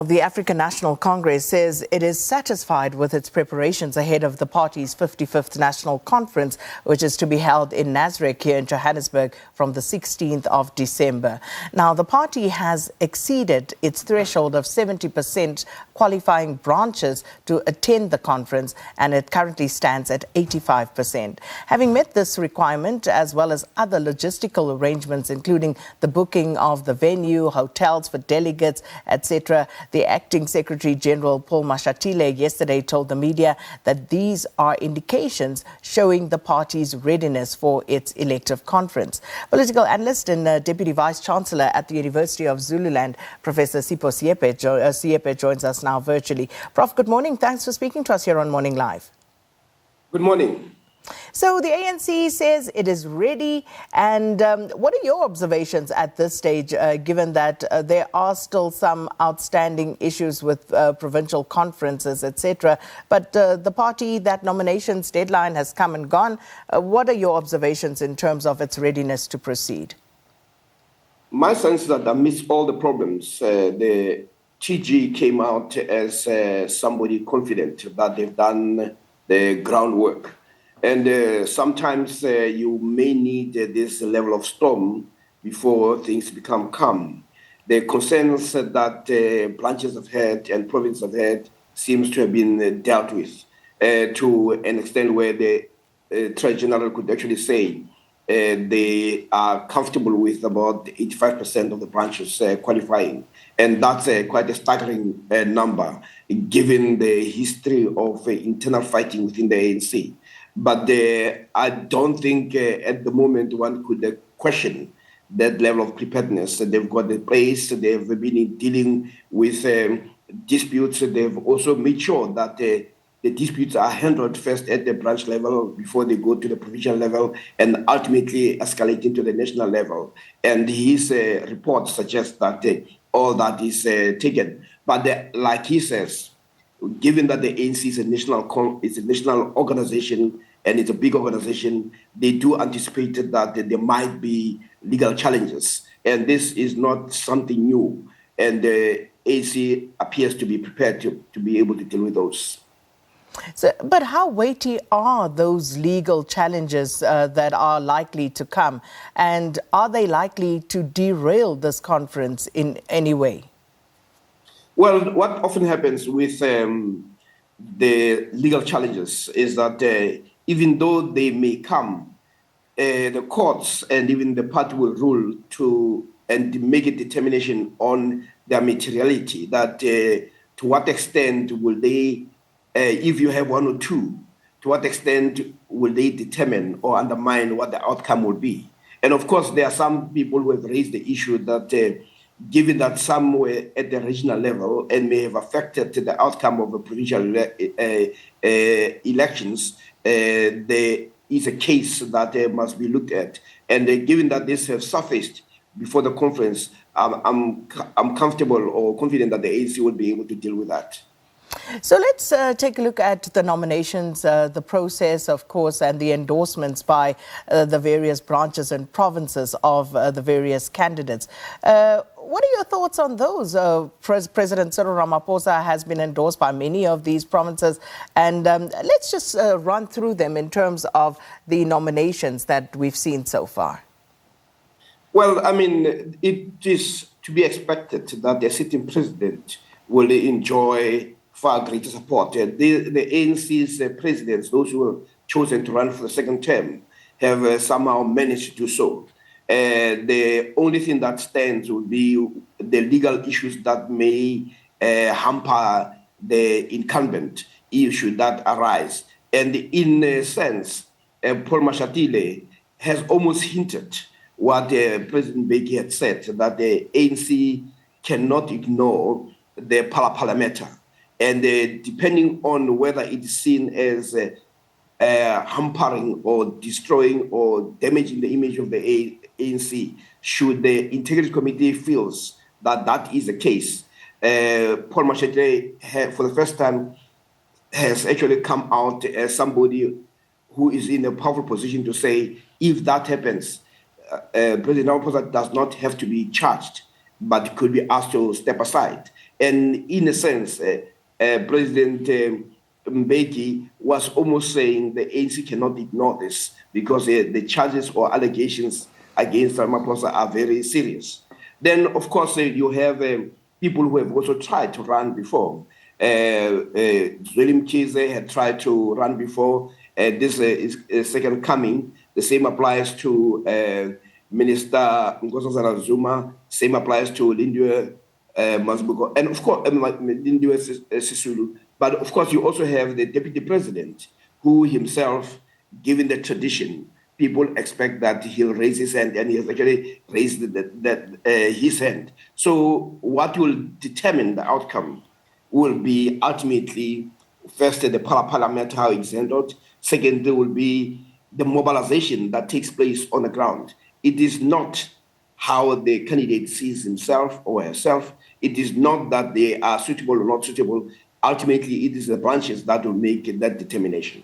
The African National Congress says it is satisfied with its preparations ahead of the party's 55th National Conference, which is to be held in Nasrec here in Johannesburg from the 16th of December. Now, the party has exceeded its threshold of 70% qualifying branches to attend the conference, and it currently stands at 85%. Having met this requirement, as well as other logistical arrangements, including the booking of the venue, hotels for delegates, etc., the acting Secretary-General Paul Mashatile yesterday told the media that these are indications showing the party's readiness for its elective conference. Political analyst and Deputy Vice-Chancellor at the University of Zululand, Professor Sipho Seepe joins us now virtually. Prof, good morning. Thanks for speaking to us here on Morning Live. Good morning. So the ANC says it is ready, and what are your observations at this stage, given that there are still some outstanding issues with provincial conferences, etc., but the party, that nominations deadline has come and gone. What are your observations in terms of its readiness to proceed? My sense is that amidst all the problems, the TG came out as somebody confident that they've done the groundwork. And sometimes you may need this level of storm before things become calm. The concerns that branches have had and provinces have had seems to have been dealt with to an extent where the Secretary-General could actually say they are comfortable with about 85% of the branches qualifying. And that's quite a staggering number, given the history of internal fighting within the ANC. But I don't think at the moment one could question that level of preparedness. They've got the place, they've been dealing with disputes. They've also made sure that the disputes are handled first at the branch level before they go to the provincial level and ultimately escalate into the national level. And his report suggests that all that is taken. But like he says, given that the ANC is a national organization and it's a big organization, they do anticipate that there might be legal challenges. And this is not something new. And the ANC appears to be prepared to be able to deal with those. So, but how weighty are those legal challenges that are likely to come? And are they likely to derail this conference in any way? Well, what often happens with the legal challenges is that even though they may come, the courts and even the party will rule and make a determination on their materiality, that to what extent will they, if you have one or two, to what extent will they determine or undermine what the outcome will be? And of course, there are some people who have raised the issue that given that some were at the regional level and may have affected the outcome of the provincial elections, there is a case that must be looked at. And given that this has surfaced before the conference, I'm comfortable or confident that the ANC will be able to deal with that. So let's take a look at the nominations, the process, of course, and the endorsements by the various branches and provinces of the various candidates. What are your thoughts on those? President Cyril Ramaphosa has been endorsed by many of these provinces. And let's just run through them in terms of the nominations that we've seen so far. Well, I mean, it is to be expected that the sitting president will enjoy far greater support. The ANC's presidents, those who have chosen to run for the second term, have somehow managed to do so. The only thing that stands would be the legal issues that may hamper the incumbent issue that arise. And in a sense, Paul Mashatile has almost hinted what President Beki had said, that the ANC cannot ignore the Parliament. And depending on whether it is seen as hampering or destroying or damaging the image of the ANC, should the Integrity Committee feels that that is the case, Paul Mashatile, for the first time, has actually come out as somebody who is in a powerful position to say, if that happens, President Ramaphosa does not have to be charged but could be asked to step aside. And in a sense, President Mbeki was almost saying the ANC cannot ignore this because the charges or allegations against Ramaphosa are very serious. Then, of course, you have people who have also tried to run before. Zweli Mkhize had tried to run before. This is a second coming. The same applies to Minister Nkosazana Zuma. Same applies to Lindiwe Mazibuko, and of course, Lindiwe Sisulu. But of course, you also have the deputy president, who himself, given the tradition, people expect that he'll raise his hand, and he has actually raised his hand. So what will determine the outcome will be ultimately, first, the parliament, how it's handled. Second, there will be the mobilization that takes place on the ground. It is not how the candidate sees himself or herself. It is not that they are suitable or not suitable. Ultimately, it is the branches that will make that determination.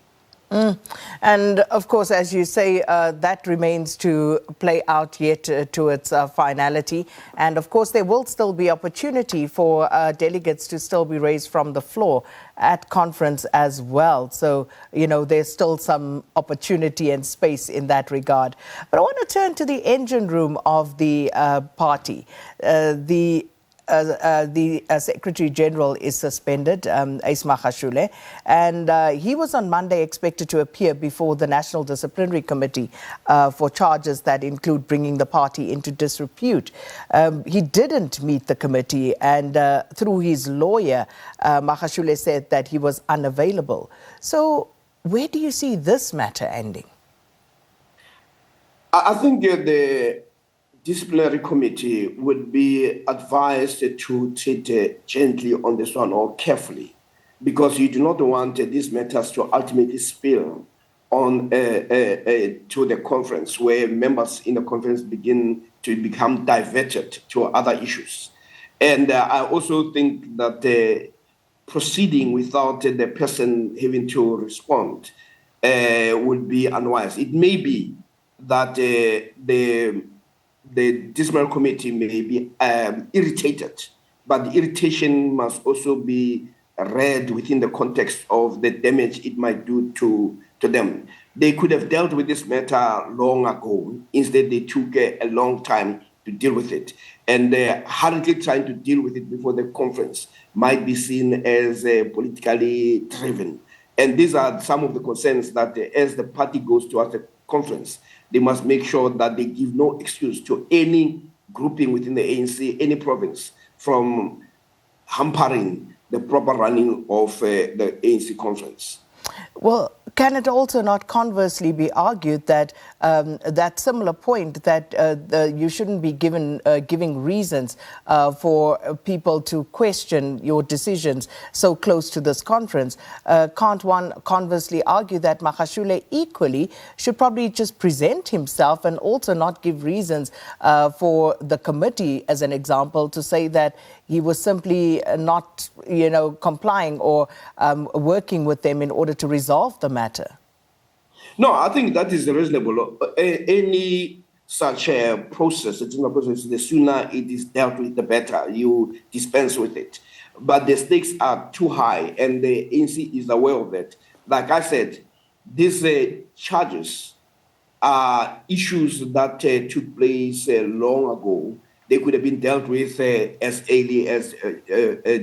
And of course, as you say, that remains to play out yet to its finality. And of course, there will still be opportunity for delegates to still be raised from the floor at conference as well. So, there's still some opportunity and space in that regard. But I want to turn to the engine room of the party. The Secretary-General is suspended, Ace Magashule, and he was on Monday expected to appear before the National Disciplinary Committee for charges that include bringing the party into disrepute. He didn't meet the committee, and through his lawyer, Magashule said that he was unavailable. So where do you see this matter ending? I think the Disciplinary Committee would be advised to treat gently on this one, or carefully, because you do not want these matters to ultimately spill on to the conference, where members in the conference begin to become diverted to other issues. And I also think that proceeding without the person having to respond would be unwise. It may be that the Disciplinary Committee may be irritated, but the irritation must also be read within the context of the damage it might do to them. They could have dealt with this matter long ago. Instead, they took a long time to deal with it. And hurriedly trying to deal with it before the conference might be seen as politically driven. And these are some of the concerns that as the party goes towards the conference, they must make sure that they give no excuse to any grouping within the ANC, any province, from hampering the proper running of the ANC conference. Well, can it also not conversely be argued that that similar point that you shouldn't be giving reasons for people to question your decisions so close to this conference? Can't one conversely argue that Magashule equally should probably just present himself and also not give reasons for the committee, as an example, to say that he was simply not, complying or working with them in order to resolve the matter? No, I think that is reasonable. Any such process, the sooner it is dealt with, the better. You dispense with it. But the stakes are too high, and the ANC is aware of that. Like I said, these charges are issues that took place long ago. They could have been dealt with as early as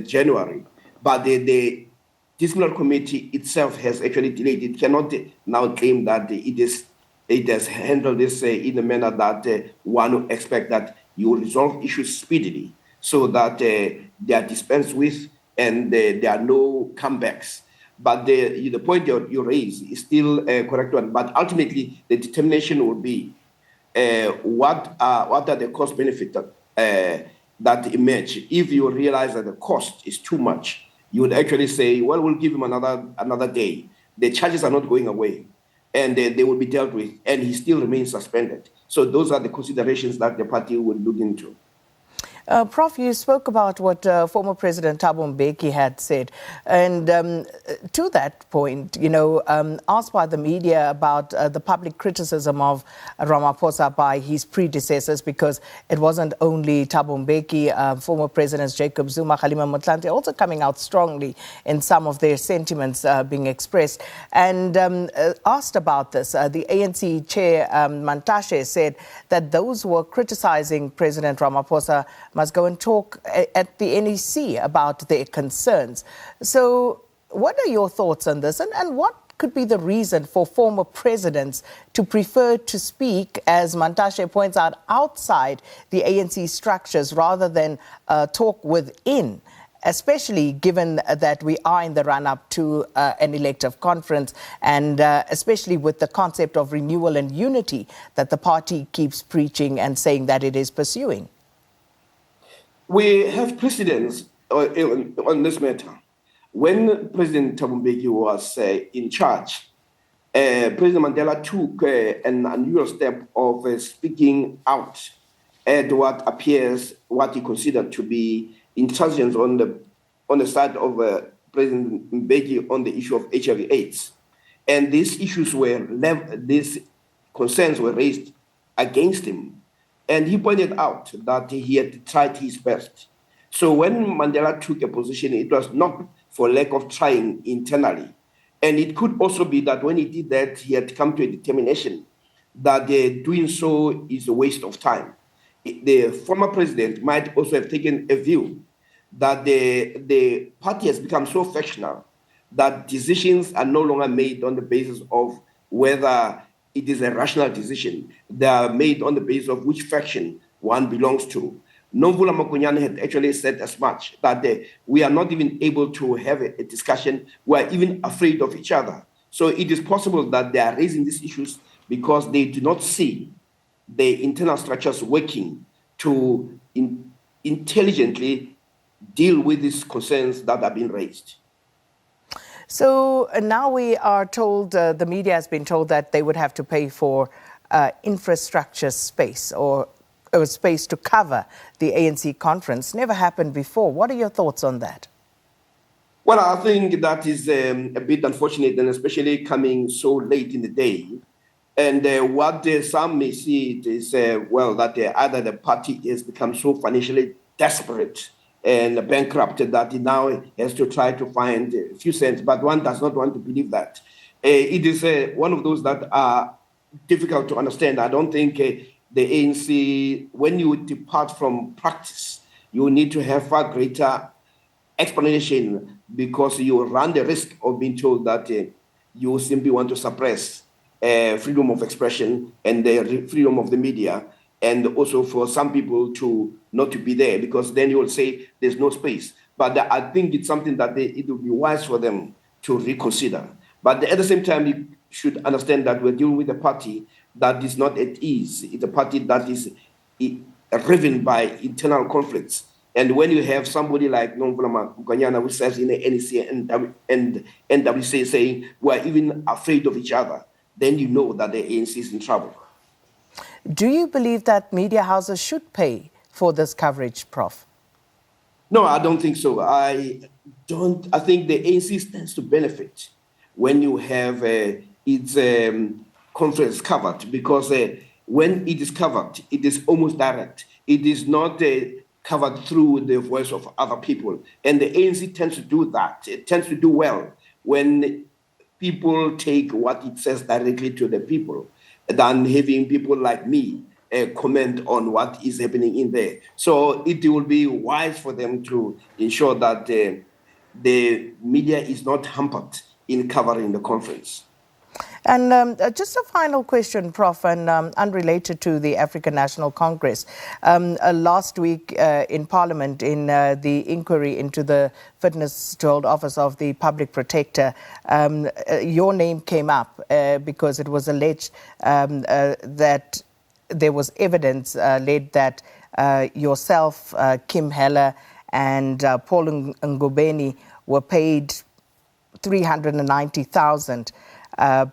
January. But the Disciplinary Committee itself has actually delayed. It cannot now claim that it has handled this in a manner that one would expect that you will resolve issues speedily, so that they are dispensed with and there are no comebacks. But the point you raise is still a correct one. But ultimately, the determination will be what are the cost benefits that emerge. If you realize that the cost is too much, you would actually say, well, we'll give him another day. The charges are not going away, and they will be dealt with, and he still remains suspended. So those are the considerations that the party will look into. Prof, you spoke about what former President Thabo Mbeki had said. And to that point, asked by the media about the public criticism of Ramaphosa by his predecessors, because it wasn't only Thabo Mbeki, former Presidents Jacob Zuma, Kgalema Motlanthe, also coming out strongly in some of their sentiments being expressed. And asked about this, the ANC chair, Mantashe, said that those who were criticizing President Ramaphosa must go and talk at the NEC about their concerns. So what are your thoughts on this? And what could be the reason for former presidents to prefer to speak, as Mantashe points out, outside the ANC structures rather than talk within, especially given that we are in the run-up to an elective conference, and especially with the concept of renewal and unity that the party keeps preaching and saying that it is pursuing? We have precedents on this matter. When President Thabo Mbeki was in charge, President Mandela took an unusual step of speaking out at what appears, what he considered to be intransigence on the side of President Mbeki on the issue of HIV/AIDS, and these concerns were raised against him. And he pointed out that he had tried his best. So when Mandela took a position, it was not for lack of trying internally. And it could also be that when he did that, he had come to a determination that doing so is a waste of time. The former president might also have taken a view that the party has become so factional that decisions are no longer made on the basis of whether it is a rational decision. They are made on the basis of which faction one belongs to. Nomvula Mokonyane had actually said as much, that we are not even able to have a discussion. We are even afraid of each other. So it is possible that they are raising these issues because they do not see the internal structures working to intelligently deal with these concerns that are being raised. So now we are told, the media has been told that they would have to pay for infrastructure space or space to cover the ANC conference. Never happened before. What are your thoughts on that? Well, I think that is a bit unfortunate, and especially coming so late in the day. And what some may see it is, that either the party has become so financially desperate and bankrupted that it now has to try to find a few cents, but one does not want to believe that. It is one of those that are difficult to understand. I don't think the ANC, when you depart from practice, you need to have far greater explanation, because you run the risk of being told that you simply want to suppress freedom of expression and the freedom of the media, and also for some people to not to be there, because then you will say there's no space. But I think it's something that it will be wise for them to reconsider. But at the same time, you should understand that we're dealing with a party that is not at ease. It's a party that is driven by internal conflicts. And when you have somebody like Nomvula Mokonyane, who says in the NEC and NWC saying we're even afraid of each other, then you know that the ANC is in trouble. Do you believe that media houses should pay for this coverage, Prof? No, I don't think so. I think the ANC stands to benefit when you have its conference covered, because when it is covered, it is almost direct. It is not covered through the voice of other people. And the ANC tends to do that. It tends to do well when people take what it says directly to the people, than having people like me comment on what is happening in there. So it will be wise for them to ensure that the media is not hampered in covering the conference. And just a final question, Prof, and unrelated to the African National Congress. Last week in Parliament, in the inquiry into the fitness to hold office of the Public Protector, your name came up because it was alleged that there was evidence led that yourself, Kim Heller, and Paul Ngobeni were paid 390,000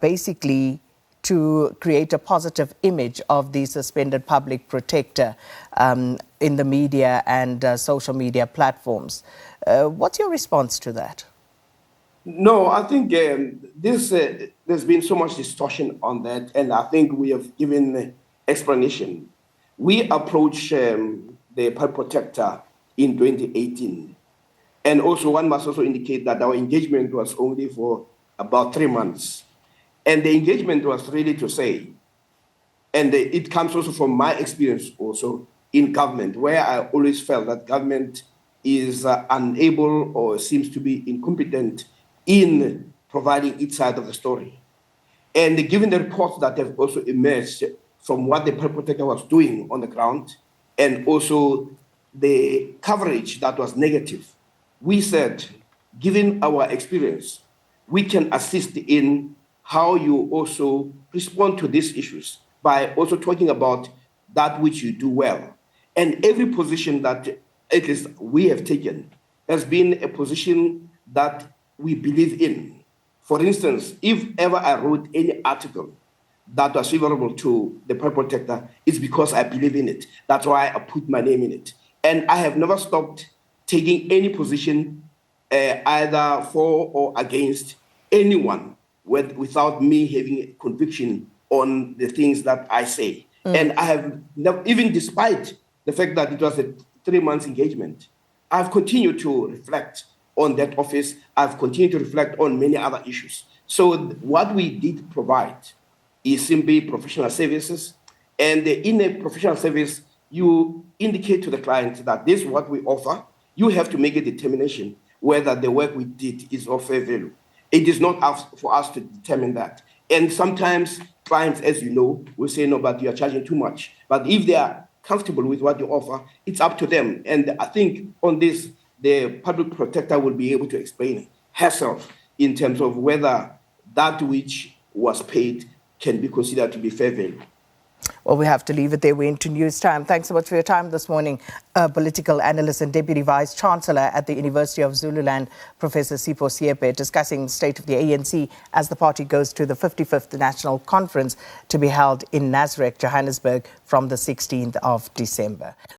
basically to create a positive image of the suspended public protector in the media and social media platforms. What's your response to that? No, I think there's been so much distortion on that, and I think we have given explanation. We approached the public protector in 2018, and also one must also indicate that our engagement was only for about 3 months, and the engagement was really to say, and it comes also from my experience also in government, where I always felt that government is unable or seems to be incompetent in providing its side of the story. And given the reports that have also emerged from what the public protector was doing on the ground, and also the coverage that was negative, we said, given our experience, we can assist in how you also respond to these issues by also talking about that which you do well. And every position that at least we have taken has been a position that we believe in. For instance, if ever I wrote any article that was favorable to the public protector, it's because I believe in it. That's why I put my name in it. And I have never stopped taking any position either for or against anyone without me having a conviction on the things that I say. And I have never, even despite the fact that it was a 3 months engagement, I've continued to reflect on that office. I've continued to reflect on many other issues. So what we did provide is simply professional services. And in a professional service, you indicate to the client that this is what we offer. You have to make a determination whether the work we did is of fair value. It is not up for us to determine that. And sometimes clients, as you know, will say, no, but you are charging too much. But if they are comfortable with what you offer, it's up to them. And I think on this, the public protector will be able to explain herself in terms of whether that which was paid can be considered to be fair value. Well, we have to leave it there. We're into news time. Thanks so much for your time this morning. Political analyst and Deputy Vice-Chancellor at the University of Zululand, Professor Sipho Seepe, discussing the state of the ANC as the party goes to the 55th National Conference to be held in Nasrec, Johannesburg, from the 16th of December.